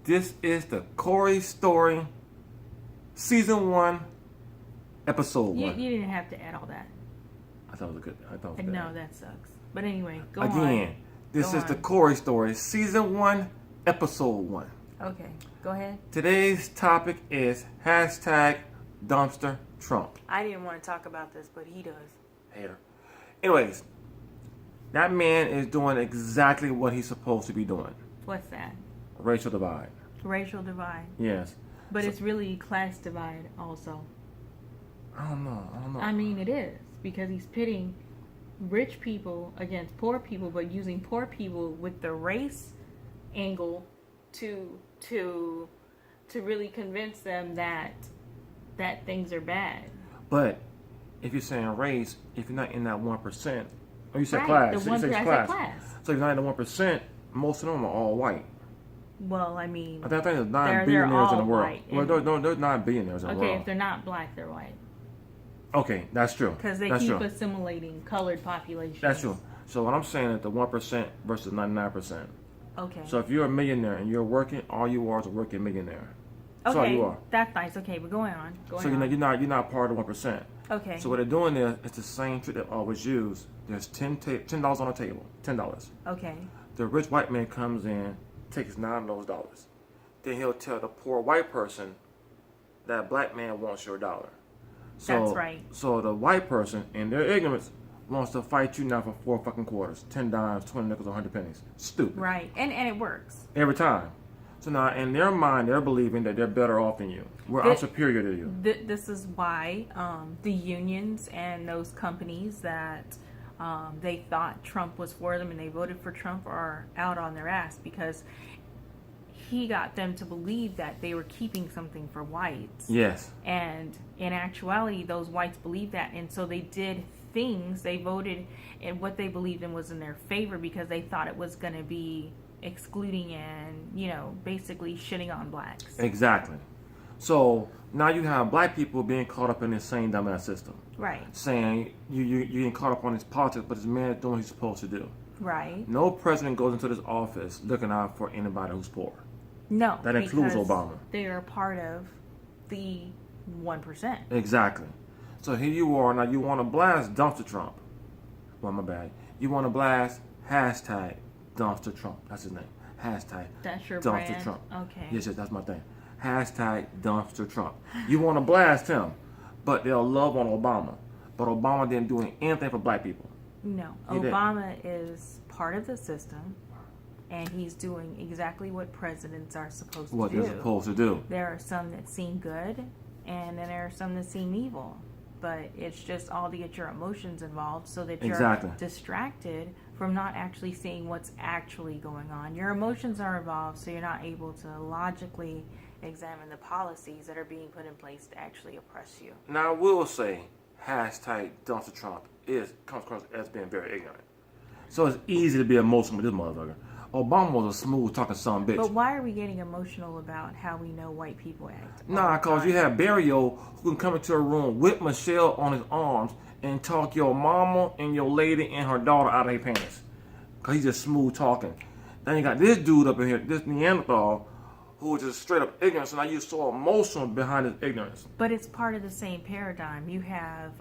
This is the Corey Story, Season 1, Episode 1. You didn't have to add all that. I thought it was good. Good. No, that sucks. But anyway, go on. Again, this is the Corey Story, Season 1, Episode 1. Okay, go ahead. Today's topic is hashtag dumpster Trump. I didn't want to talk about this, but he does. Hater. Anyways, that man is doing exactly what he's supposed to be doing. What's that? Racial divide. Racial divide. Yes. But it's really class divide also. I don't know. I mean, it is. Because he's pitting rich people against poor people, but using poor people with the race angle to really convince them that things are bad. But if you're saying race, if you're not in that 1%, or you said right, class, the one you said class. So if you're not in the 1%, most of them are all white. Well, I mean, I think there's 9 they're billionaires in the all world. white. Well, there's 9 billionaires in the world. Okay, if they're not black, they're white. Okay, that's true. Because they keep assimilating colored populations. That's true. So what I'm saying is the 1% versus 99%. Okay. So if you're a millionaire and you're working, all you are is a working millionaire. That's all okay, you are. that's nice. Okay, but going on. So you're not part of the 1%. Okay. So what they're doing is it's the same trick they always use. There's $10 on the table. $10. Okay. The rich white man comes in, takes $9 of those dollars. Then he'll tell the poor white person that black man wants your dollar. So, that's right. So the white person, in their ignorance, wants to fight you now for 4 fucking quarters, 10 dimes, 20 nickels, 100 pennies. Stupid. Right, and it works Every time. So now, in their mind, they're believing that they're better off than you. I'm superior to you. This is why the unions and those companies that they thought Trump was for them and they voted for Trump are out on their ass, because he got them to believe that they were keeping something for whites. Yes. And in actuality, those whites believed that. And so they did things, they voted, and what they believed in was in their favor, because they thought it was going to be excluding and, basically shitting on blacks. Exactly. So now you have black people being caught up in this same dumbass system. Right. Saying you're getting caught up on his politics, but this man is doing what he's supposed to do. Right. No president goes into this office looking out for anybody who's poor. No. That includes Obama. They are part of the 1%. Exactly. So here you are. Now you want to blast dumpster Trump. Well, my bad. You want to blast hashtag dumpster Trump. That's his name. Hashtag that's your dumpster brand? Trump. Okay. Yes, that's my thing. Hashtag dumpster Trump. You want to blast him, but they'll love on Obama. But Obama didn't do anything for black people. No. Obama is part of the system, and he's doing exactly what presidents are supposed to do. What they're supposed to do. There are some that seem good, and then there are some that seem evil. But it's just all to get your emotions involved so that you're distracted from not actually seeing what's actually going on. Your emotions are involved, so you're not able to logically examine the policies that are being put in place to actually oppress you. Now, I will say, hashtag dumpster Trump comes across as being very ignorant. So it's easy to be emotional with this motherfucker. Obama was a smooth talking son of a bitch. But why are we getting emotional about how we know white people act? Nah, because you have Barrio who can come into a room with Michelle on his arms and talk your mama and your lady and her daughter out of their pants. Because he's just smooth talking. Then you got this dude up in here, this Neanderthal, who is just straight up ignorant. So now you're so emotional behind his ignorance. But it's part of the same paradigm. You have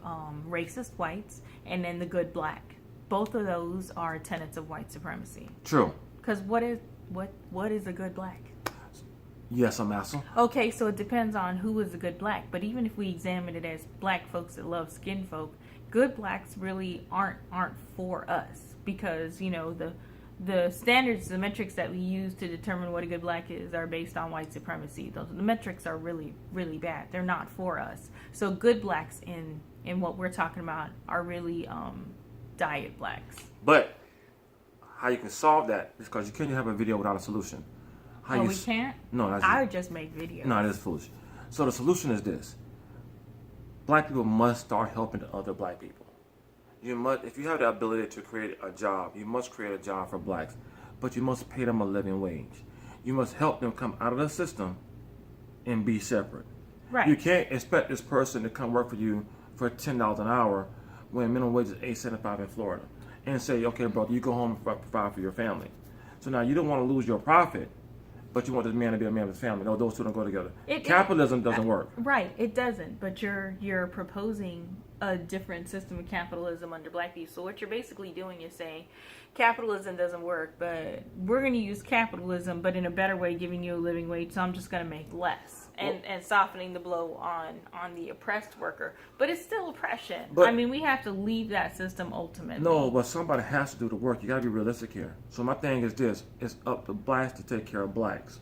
racist whites and then the good black. Both of those are tenets of white supremacy. True. Because what is a good black? Yes, I'm asking. Okay, so it depends on who is a good black. But even if we examine it as black folks that love skin folk, good blacks really aren't for us, because the standards, the metrics that we use to determine what a good black is are based on white supremacy. The metrics are really, really bad. They're not for us. So good blacks in what we're talking about are really diet blacks. But how you can solve that is because you can't have a video without a solution. We can't? No, I would just make videos. No, that's foolish. So the solution is this. Black people must start helping the other black people. If you have the ability to create a job, you must create a job for blacks. But you must pay them a living wage. You must help them come out of the system and be separate. Right. You can't expect this person to come work for you for $10 an hour when minimum wage is $8.75 in Florida, and say, okay, brother, you go home and provide for your family. So now you don't want to lose your profit, but you want this man to be a man of his family. No, those two don't go together. It- Capitalism doesn't work. Right, it doesn't. But you're proposing a different system of capitalism under black people. So what you're basically doing is saying capitalism doesn't work, but we're going to use capitalism, but in a better way, giving you a living wage. So I'm just going to make less, and softening the blow on the oppressed worker. But it's still oppression. But- I mean, we have to leave that system ultimately. No, but somebody has to do the work. You got to be realistic here. So my thing is this: it's up to blacks to take care of blacks.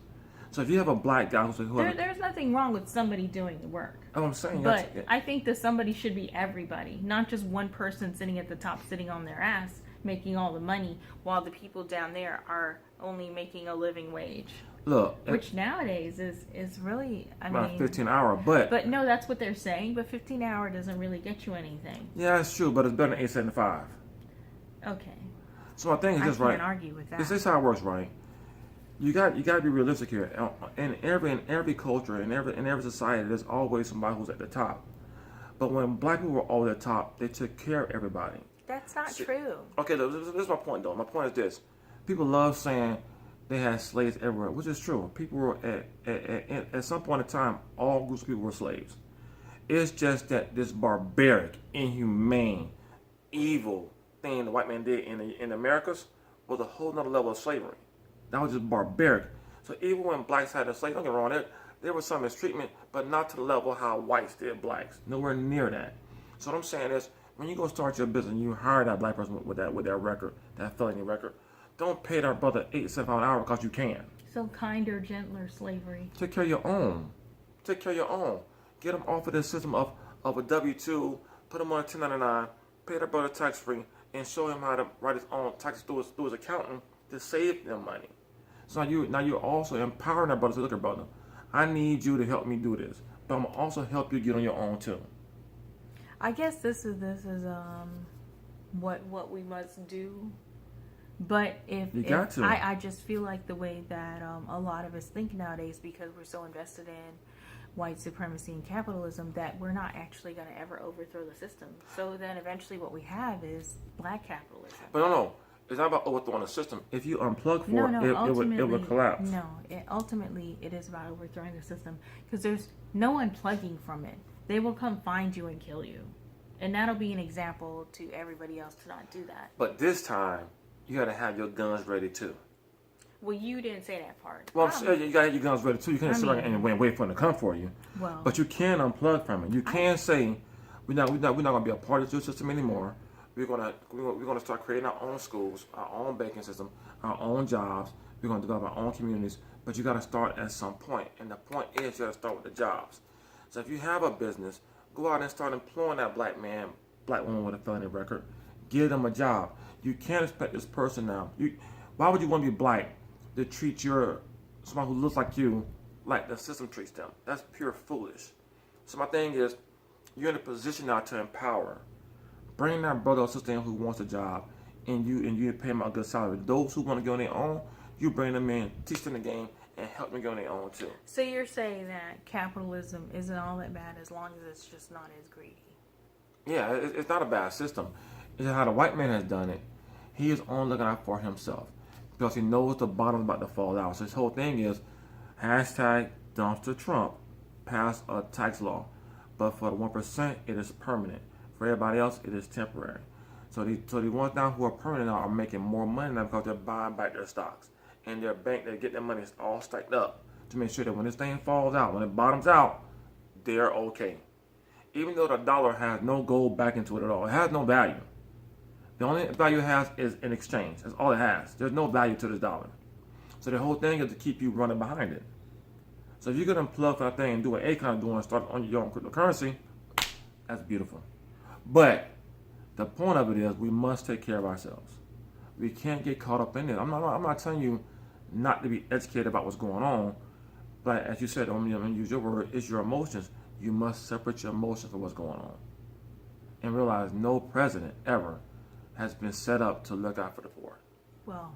So if you have a black guy There's nothing wrong with somebody doing the work. oh, I'm saying, But I think that somebody should be everybody, not just one person sitting at the top, sitting on their ass, making all the money, while the people down there are only making a living wage. look, Which nowadays is really, I about mean, 15 hour, but no, that's what they're saying. But 15 hour doesn't really get you anything. yeah, it's true, but it's better than 875. Okay, So my thing is I just can't right. argue with that. This is how it works, right? You got to be realistic here. In every culture, in every society, there's always somebody who's at the top. But when black people were all at the top, they took care of everybody. That's not true. Okay, this is my point, though. My point is this: people love saying they had slaves everywhere, which is true. People were at some point in time, all groups of people were slaves. It's just that this barbaric, inhumane, evil thing the white man did in the Americas was a whole nother level of slavery. That was just barbaric. So even when blacks had a slave, don't get me wrong, there was some mistreatment, but not to the level how whites did blacks. Nowhere near that. So what I'm saying is, when you go start your business and you hire that black person with that record, that felony record, don't pay that brother $8 an hour because you can. So kinder, gentler slavery. Take care of your own. Take care of your own. Get them off of this system of a W-2, put them on a 1099, pay that brother tax-free, and show him how to write his own taxes through his accountant to save them money. So now you're also empowering that brother to look at brother. I need you to help me do this, but I'm gonna also help you get on your own too. I guess this is what we must do. But I just feel like the way that a lot of us think nowadays, because we're so invested in white supremacy and capitalism, that we're not actually going to ever overthrow the system. So then eventually what we have is black capitalism. But no, it's not about overthrowing the system. If you unplug for it would collapse. No, ultimately it is about overthrowing the system, because there's no unplugging from it. They will come find you and kill you. And that'll be an example to everybody else to not do that. But this time, you got to have your guns ready too. Well, you didn't say that part. Well, you got to have your guns ready too. You can't sit around and wait for them to come for you. Well, but you can unplug from it. You can say, we're not going to be a part of your system anymore. We're gonna start creating our own schools, our own banking system, our own jobs. We're gonna develop our own communities. But you got to start at some point, and the point is you got to start with the jobs. So if you have a business, go out and start employing that black man, black woman with a felony record. Give them a job. You can't expect this person now. Why would you want to be black to treat somebody who looks like you like the system treats them? That's pure foolish. So my thing is, you're in a position now to empower. Bring that brother or sister in who wants a job, and you pay them a good salary. Those who want to go on their own, you bring them in, teach them the game, and help them go on their own too. So you're saying that capitalism isn't all that bad as long as it's just not as greedy? Yeah, it's not a bad system. It's how the white man has done it. He is only looking out for himself because he knows the bottom's about to fall out. So his whole thing is #dumpster Trump passed a tax law, but for the 1%, it is permanent. For everybody else, it is temporary. So the ones now who are permanent now are making more money now because they're buying back their stocks. And their bank, they get their money all stacked up to make sure that when this thing falls out, when it bottoms out, they're okay. Even though the dollar has no gold back into it at all, it has no value. The only value it has is in exchange. That's all it has. There's no value to this dollar. So the whole thing is to keep you running behind it. So if you could unplug that thing and do what Akon doing and start on your own cryptocurrency, that's beautiful. But the point of it is we must take care of ourselves. We can't get caught up in it. I'm not telling you not to be educated about what's going on, but as you said, I'm going to use your word, it's your emotions. You must separate your emotions from what's going on and realize no president ever has been set up to look out for the poor. Well,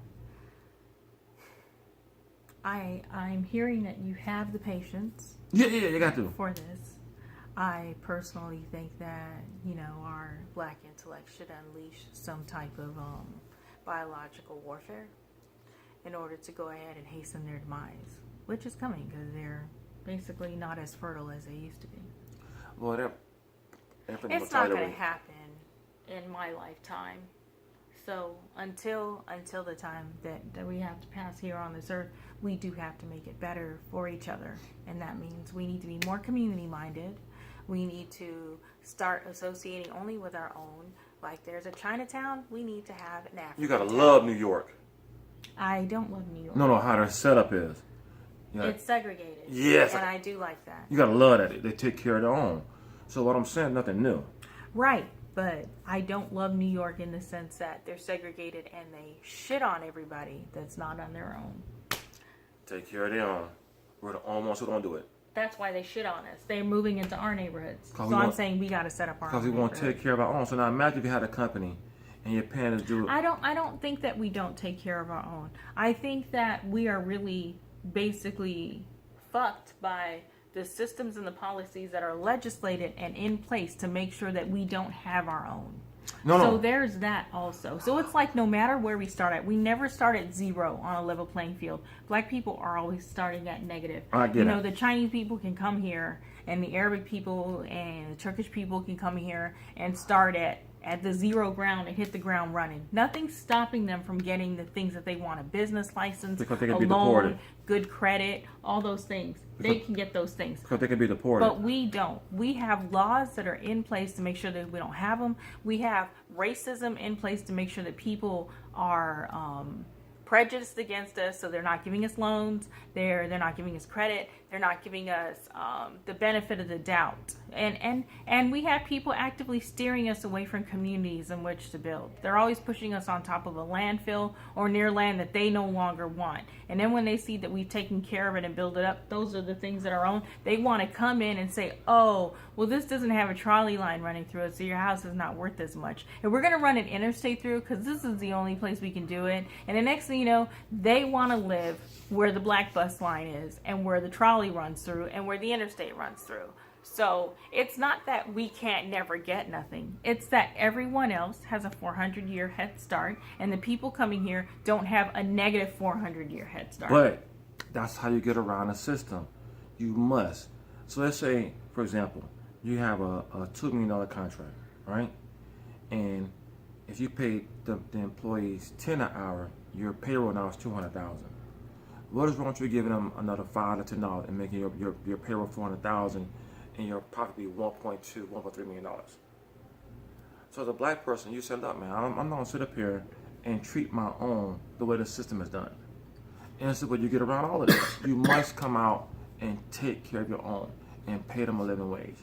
I'm hearing that you have the patience. Yeah, you got to. For this. I personally think that, our black intellect should unleash some type of biological warfare in order to go ahead and hasten their demise. which is coming because they're basically not as fertile as they used to be. Well, It's not going to happen in my lifetime. So until the time that we have to pass here on this earth, we do have to make it better for each other. And that means we need to be more community minded. We need to start associating only with our own. Like there's a Chinatown, we need to have an African. You gotta town. love New York. I don't love New York. No, how their setup is. It's segregated. Yes. And I do like that. You gotta love that. They take care of their own. So what I'm saying, nothing new. Right. But I don't love New York in the sense that they're segregated and they shit on everybody that's not on their own. Take care of their own. We're the only ones who don't do it. That's why they shit on us. They're moving into our neighborhoods. So I'm saying we got to set up our own. Because we want to take care of our own. So now imagine if you had a company and your parents do it. I don't think that we don't take care of our own. I think that we are really basically fucked by the systems and the policies that are legislated and in place to make sure that we don't have our own. So there's that also. So it's like no matter where we start at, we never start at zero on a level playing field. Black people are always starting at negative. I get it. The Chinese people can come here, and the Arabic people and the Turkish people can come here and start at the zero ground and hit the ground running. Nothing's stopping them from getting the things that they want: a business license, because they can a be loan, deported. good credit, all those things. They can get those things. Because they can be deported. But we don't. We have laws that are in place to make sure that we don't have them. We have racism in place to make sure that people are prejudiced against us, so they're not giving us loans, they're not giving us credit, they're not giving us the benefit of the doubt, and we have people actively steering us away from communities in which to build. They're always pushing us on top of a landfill or near land that they no longer want, and then when they see that we've taken care of it and build it up, those are the things that are owned. They want to come in and say, oh, well, this doesn't have a trolley line running through it, so your house is not worth as much, and we're going to run an interstate through because this is the only place we can do it. And the next thing you know, they want to live where the black bus line is and where the trolley runs through and where the interstate runs through. So it's not that we can't never get nothing. It's that everyone else has a 400-year head start, and the people coming here don't have a negative 400-year head start. But that's how you get around the system. You must. So let's say, for example, you have a $2 million contract, right? And if you pay the employees $10 an hour, your payroll now is $200,000. What is wrong with you giving them another $5 to $10 and making your payroll $400,000 and your profit be $1.3 million? So as a black person, you said, look, man, I'm not gonna sit up here and treat my own the way the system is done. And so when you get around all of this, you must come out and take care of your own and pay them a living wage.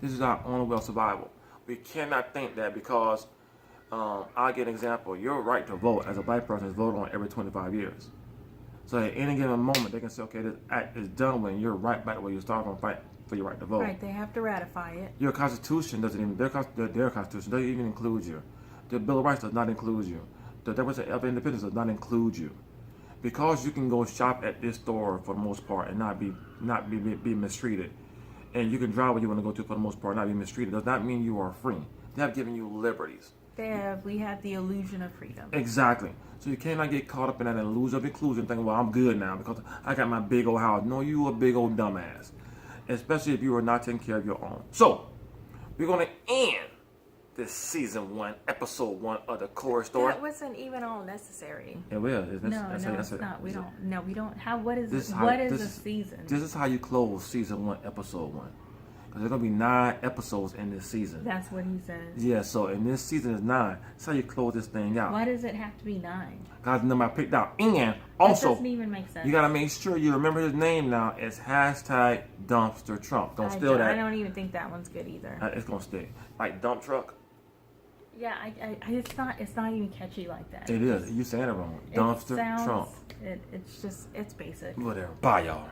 This is our only way of survival. We cannot think that because I'll get an example. Your right to vote as a black person is voted on every 25 years. So at any given moment, they can say, okay, this act is done when you're right back where you started from fight for your right to vote. Right, they have to ratify it. Your constitution doesn't even, their constitution doesn't even include you. The Bill of Rights does not include you. The Declaration of Independence does not include you. Because you can go shop at this store for the most part and not be mistreated, and you can drive where you want to go to for the most part and not be mistreated, does not mean you are free. They have given you liberties. We have the illusion of freedom. Exactly. So you cannot get caught up in that illusion of inclusion thinking, well, I'm good now because I got my big old house. No, you a big old dumbass. Especially if you are not taking care of your own. So, we're going to end this season 1, episode 1 of the Corey Story. That wasn't even all necessary. It will. It's not. We don't. What is a season? This is how you close season 1, episode 1. Because there's going to be 9 episodes in this season. That's what he says. Yeah, so in this season is 9. That's how you close this thing out. Why does it have to be 9? Because the number I picked out. And also, that doesn't even make sense. You got to make sure you remember his name now. It's hashtag Dumpster Trump. Don't steal that. I don't even think that one's good either. It's going to stick. Like dump truck. Yeah, it's not even catchy like that. It is. You saying it wrong. Dumpster Trump. It's basic. Whatever. Bye, y'all.